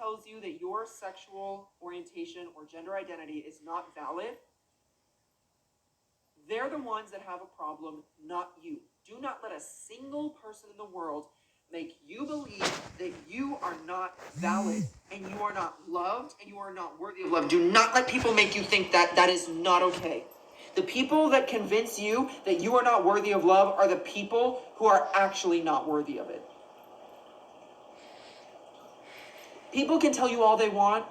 tells you that your sexual orientation or gender identity is not valid, they're the ones that have a problem, not you. Do not let a single person in the world make you believe that you are not valid and you are not loved and you are not worthy of love. Do not let people make you think that that is not okay. The people that convince you that you are not worthy of love are the people who are actually not worthy of it. People can tell you all they want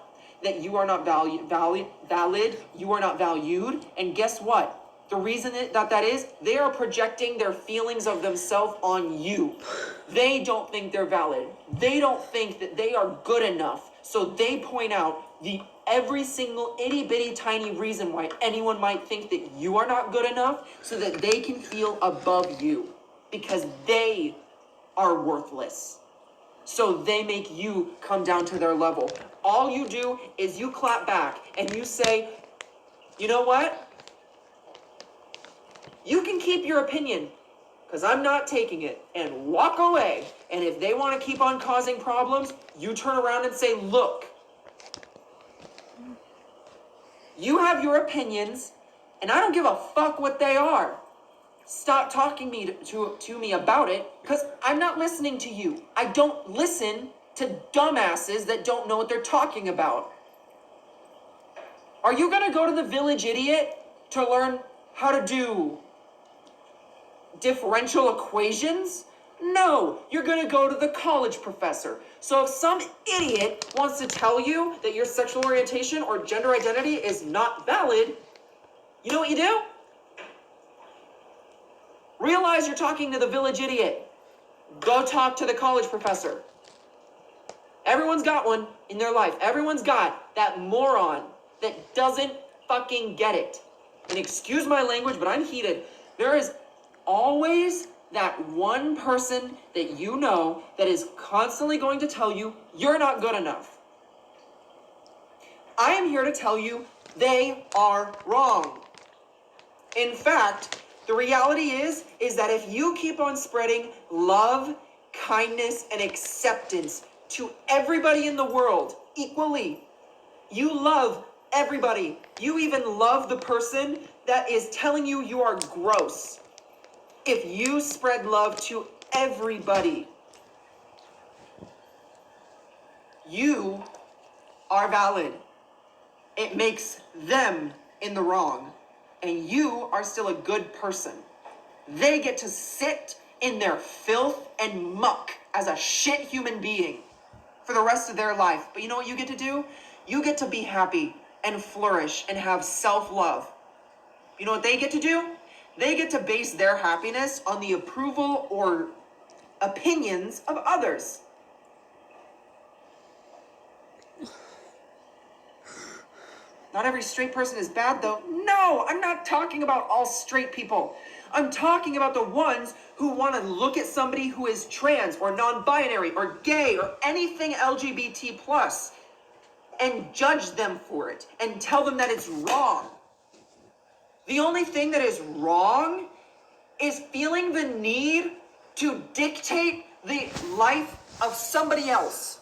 that you are not valid, you are not valued, and guess what? The reason that is, they are projecting their feelings of themselves on you. They don't think they're valid. They don't think that they are good enough. So they point out every single itty bitty tiny reason why anyone might think that you are not good enough so that they can feel above you because they are worthless. So they make you come down to their level. All you do is you clap back and you say, you know what? You can keep your opinion, because I'm not taking it, and walk away. And if they want to keep on causing problems, you turn around and say, look, you have your opinions, and I don't give a fuck what they are. Stop talking to me about it, because I'm not listening to you. I don't listen to dumbasses that don't know what they're talking about. Are you going to go to the village idiot to learn how to do differential equations? No, you're going to go to the college professor. So if some idiot wants to tell you that your sexual orientation or gender identity is not valid, you know what you do? Realize you're talking to the village idiot. Go talk to the college professor. Everyone's got one in their life. Everyone's got that moron that doesn't fucking get it. And excuse my language, but I'm heated. There is always that one person that you know that is constantly going to tell you you're not good enough. I am here to tell you they are wrong. In fact, the reality is that if you keep on spreading love, kindness, and acceptance to everybody in the world equally, you love everybody. You even love the person that is telling you you are gross. If you spread love to everybody, you are valid. It makes them in the wrong, and you are still a good person. They get to sit in their filth and muck as a shit human being for the rest of their life. But you know what you get to do? You get to be happy and flourish and have self-love. You know what they get to do? They get to base their happiness on the approval or opinions of others. Not every straight person is bad, though. No, I'm not talking about all straight people. I'm talking about the ones who want to look at somebody who is trans or non-binary or gay or anything LGBT plus and judge them for it and tell them that it's wrong. The only thing that is wrong is feeling the need to dictate the life of somebody else.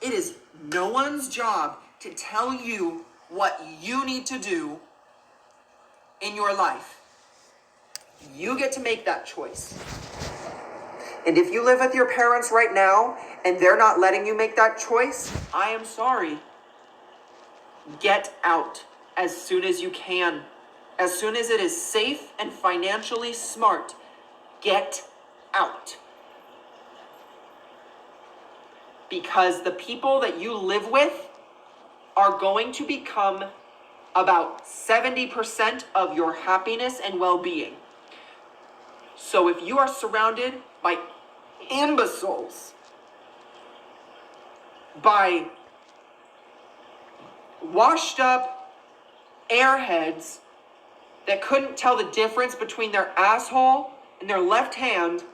It is no one's job to tell you what you need to do in your life. You get to make that choice. And if you live with your parents right now and they're not letting you make that choice, I am sorry. Get out as soon as you can. As soon as it is safe and financially smart, get out. Because the people that you live with are going to become about 70% of your happiness and well-being. So if you are surrounded by imbeciles, by washed up airheads that couldn't tell the difference between their asshole and their left hand,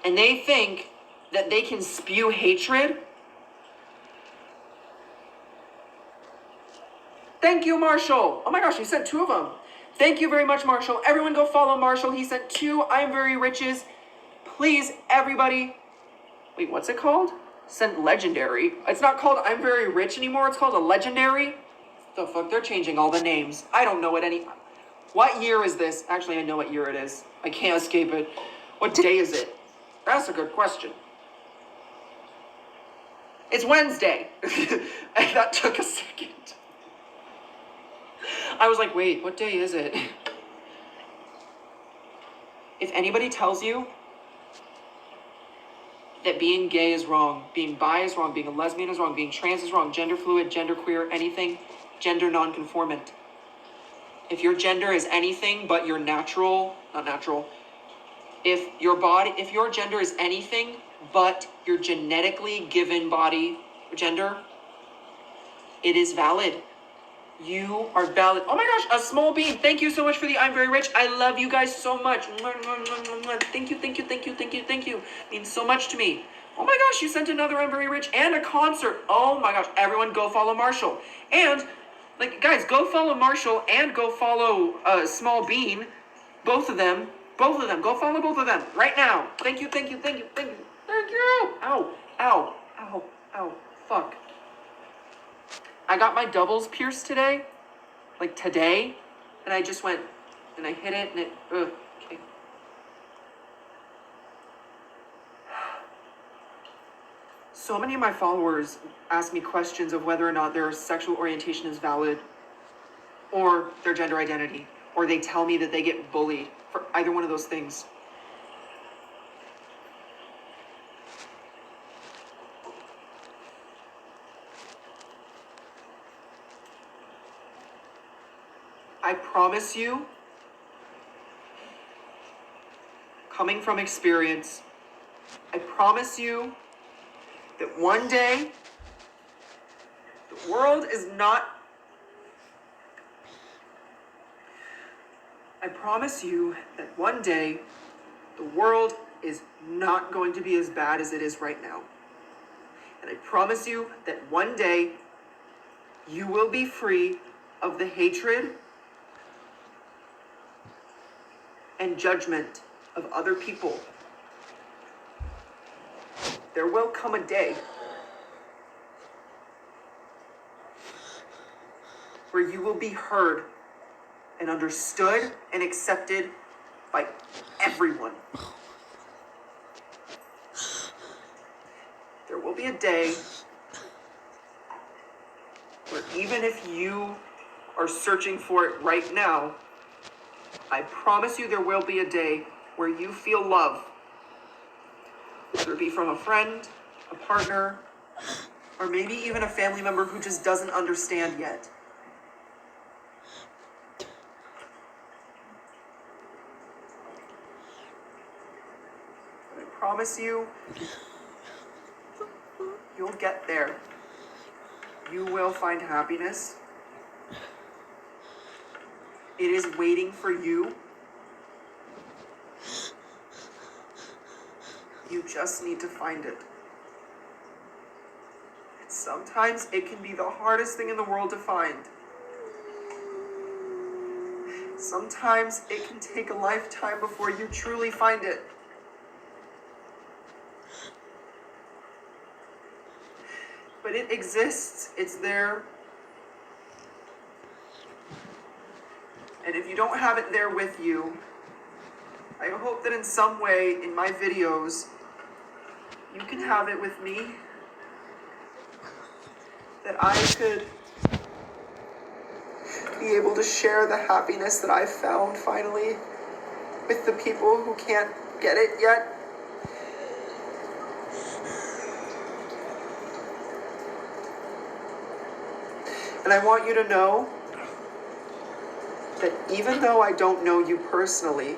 and they think that they can spew hatred. Thank you, Marshall. Oh my gosh, he sent 2 of them. Thank you very much, Marshall. Everyone go follow Marshall. He sent 2 I Am Very Riches. Please, everybody, wait, what's it called? Sent legendary. It's not called I'm Very Rich anymore. It's called a legendary. The fuck? They're changing all the names. I don't know what year is this? Actually, I know what year it is. I can't escape it. What day is it? That's a good question. It's Wednesday. That took a second. I was like, wait, what day is it? If anybody tells you that being gay is wrong, being bi is wrong, being a lesbian is wrong, being trans is wrong, gender fluid, gender queer, anything, gender non-conformant. If your gender is anything but your natural, not natural, if your gender is anything but your genetically given body gender, it is valid. You are valid. Oh my gosh, a small bean. Thank you so much for the I'm Very Rich. I love you guys so much. Thank you, thank you, thank you, thank you, thank you. It means so much to me. Oh my gosh, you sent another I'm Very Rich and a concert. Oh my gosh, everyone go follow Marshall. And, like, guys, go follow Marshall and go follow Small Bean. Both of them. Go follow both of them right now. Thank you, thank you, thank you, thank you. Thank you. Ow, ow, ow, ow, fuck. I got my doubles pierced today, and I just went, and I hit it, and okay. So many of my followers ask me questions of whether or not their sexual orientation is valid, or their gender identity, or they tell me that they get bullied for either one of those things. I promise you, coming from experience, I promise you that one day, the world is not... I promise you that one day, the world is not going to be as bad as it is right now. And I promise you that one day, you will be free of the hatred and judgment of other people. There will come a day where you will be heard and understood and accepted by everyone. There will be a day where even if you are searching for it right now, I promise you there will be a day where you feel love, whether it be from a friend, a partner, or maybe even a family member who just doesn't understand yet. But I promise you, you'll get there. You will find happiness. It is waiting for you. You just need to find it. And sometimes it can be the hardest thing in the world to find. Sometimes it can take a lifetime before you truly find it. But it exists. It's there. And if you don't have it there with you, I hope that in some way in my videos, you can have it with me. That I could be able to share the happiness that I've found finally with the people who can't get it yet. And I want you to know that even though I don't know you personally,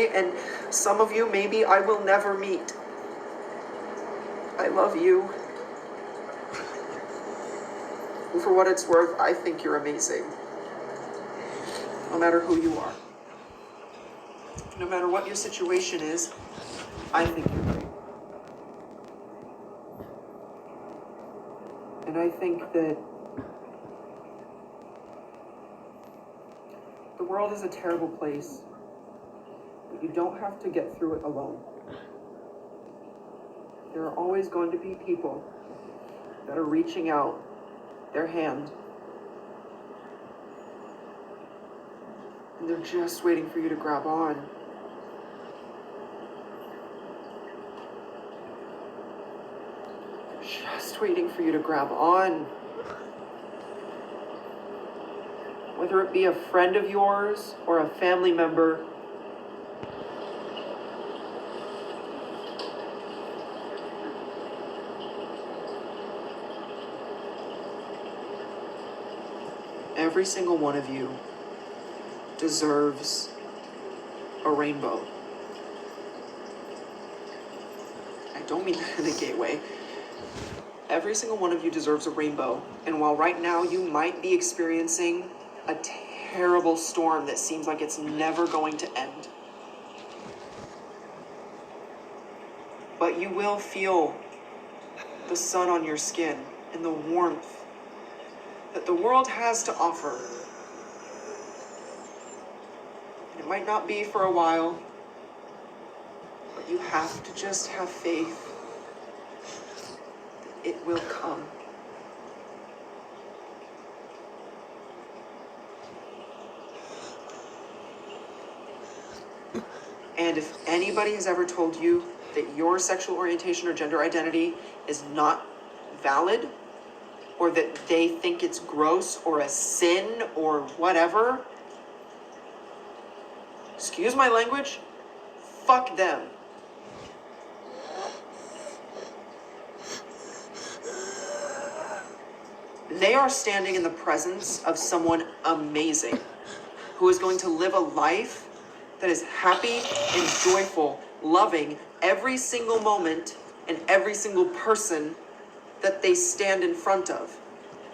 and some of you maybe I will never meet, I love you. And for what it's worth, I think you're amazing. No matter who you are. No matter what your situation is, I think you're great. And I think that the world is a terrible place. You don't have to get through it alone. There are always going to be people that are reaching out their hand, and they're just waiting for you to grab on. Just waiting for you to grab on. Whether it be a friend of yours or a family member, every single one of you deserves a rainbow. I don't mean that in a gay way. Every single one of you deserves a rainbow. And while right now you might be experiencing a terrible storm that seems like it's never going to end, but you will feel the sun on your skin and the warmth that the world has to offer. And it might not be for a while, but you have to just have faith that it will come. And if anybody has ever told you that your sexual orientation or gender identity is not valid, or that they think it's gross or a sin or whatever, excuse my language, fuck them. They are standing in the presence of someone amazing who is going to live a life that is happy and joyful, loving every single moment and every single person that they stand in front of.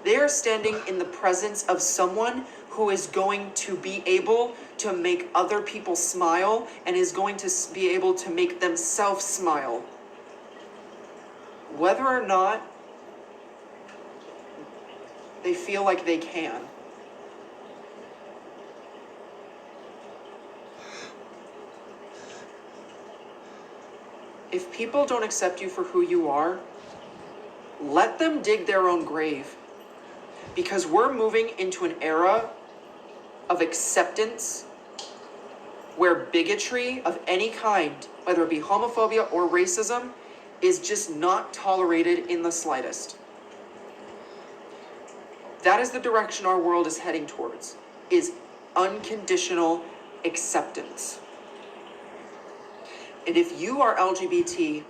They are standing in the presence of someone who is going to be able to make other people smile and is going to be able to make themselves smile. Whether or not they feel like they can. If people don't accept you for who you are, let them dig their own grave. Because we're moving into an era of acceptance where bigotry of any kind, whether it be homophobia or racism, is just not tolerated in the slightest. That is the direction our world is heading towards, is unconditional acceptance. And if you are LGBT,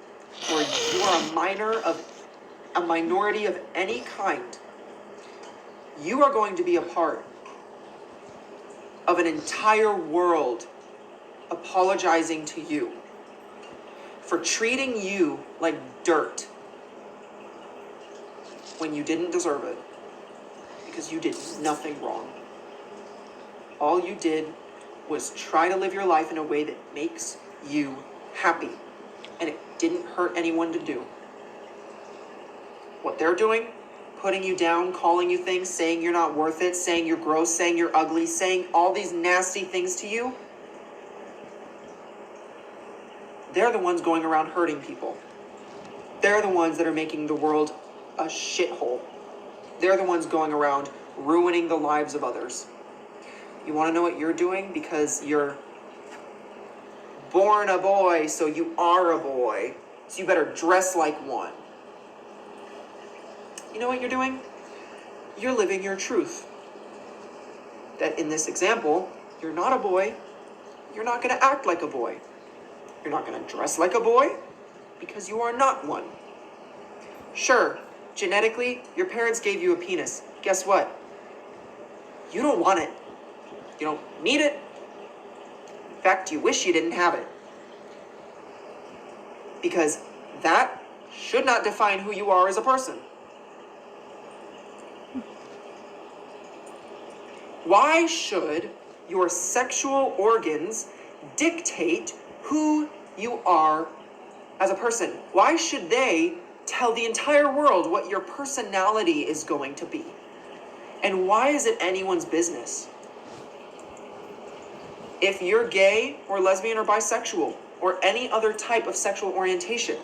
or you are a minority of any kind, you are going to be a part of an entire world apologizing to you for treating you like dirt when you didn't deserve it, because you did nothing wrong. All you did was try to live your life in a way that makes you happy, and it didn't hurt anyone to do. What they're doing, putting you down, calling you things, saying you're not worth it, saying you're gross, saying you're ugly, saying all these nasty things to you, they're the ones going around hurting people. They're the ones that are making the world a shithole. They're the ones going around ruining the lives of others. You want to know what you're doing? Because you're born a boy, so you are a boy. So you better dress like one. You know what you're doing? You're living your truth. That in this example, you're not a boy. You're not going to act like a boy. You're not going to dress like a boy because you are not one. Sure, genetically, your parents gave you a penis. Guess what? You don't want it. You don't need it. In fact, you wish you didn't have it. Because that should not define who you are as a person. Why should your sexual organs dictate who you are as a person? Why should they tell the entire world what your personality is going to be? And why is it anyone's business? if you're gay or lesbian or bisexual or any other type of sexual orientation,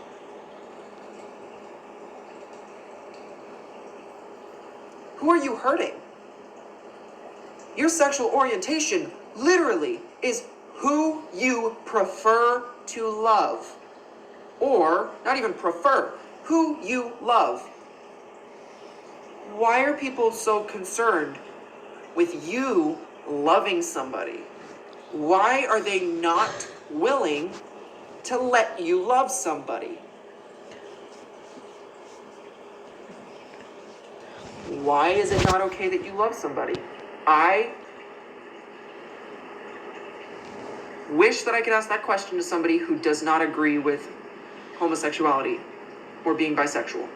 who are you hurting? Your sexual orientation literally is who you prefer to love. Or, not even prefer, who you love. Why are people so concerned with you loving somebody? Why are they not willing to let you love somebody? Why is it not okay that you love somebody? I wish that I could ask that question to somebody who does not agree with homosexuality or being bisexual.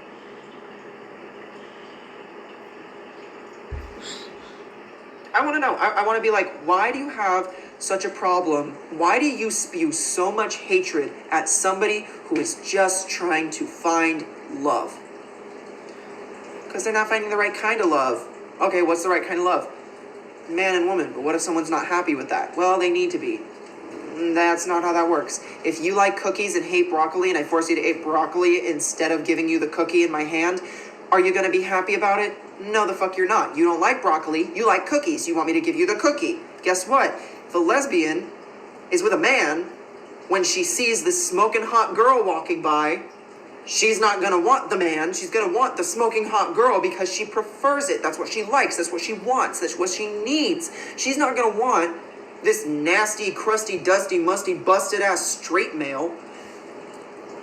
I want to know. I want to be like, why do you have such a problem? Why do you spew so much hatred at somebody who is just trying to find love? Because they're not finding the right kind of love. Okay, what's the right kind of love? Man and woman. But what if someone's not happy with that? Well, they need to be. That's not how that works. If you like cookies and hate broccoli and I force you to eat broccoli instead of giving you the cookie in my hand, are you going to be happy about it? No, the fuck you're not. You don't like broccoli. You like cookies. You want me to give you the cookie. Guess what? If a lesbian is with a man, when she sees this smoking hot girl walking by, she's not going to want the man. She's going to want the smoking hot girl because she prefers it. That's what she likes. That's what she wants. That's what she needs. She's not going to want this nasty, crusty, dusty, musty, busted-ass straight male.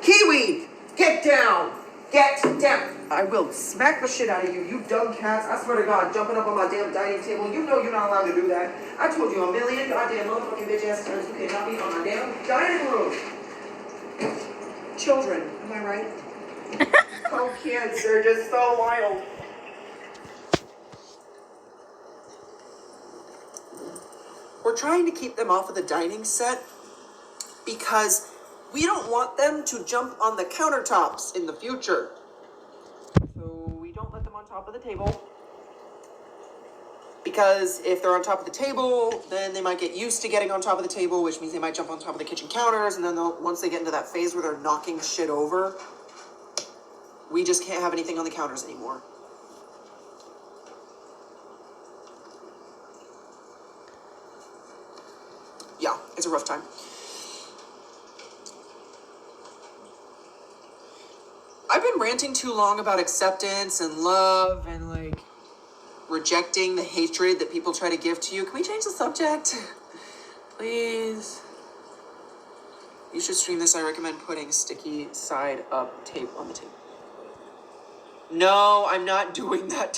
Kiwi! Get down! Get down! I will smack the shit out of you, you dumb cats. I swear to God, jumping up on my damn dining table. You know you're not allowed to do that. I told you a million goddamn motherfucking bitch-ass times you cannot be on my damn dining room. Children, am I right? Oh, kids, they're just so wild. We're trying to keep them off of the dining set because we don't want them to jump on the countertops in the future. So we don't let them on top of the table. Because if they're on top of the table, then they might get used to getting on top of the table, which means they might jump on top of the kitchen counters, and then once they get into that phase where they're knocking shit over, we just can't have anything on the counters anymore. Yeah, it's a rough time. I've been ranting too long about acceptance and love and like rejecting the hatred that people try to give to you. Can we change the subject? Please. You should stream this. I recommend putting sticky side up tape on the table. No, I'm not doing that.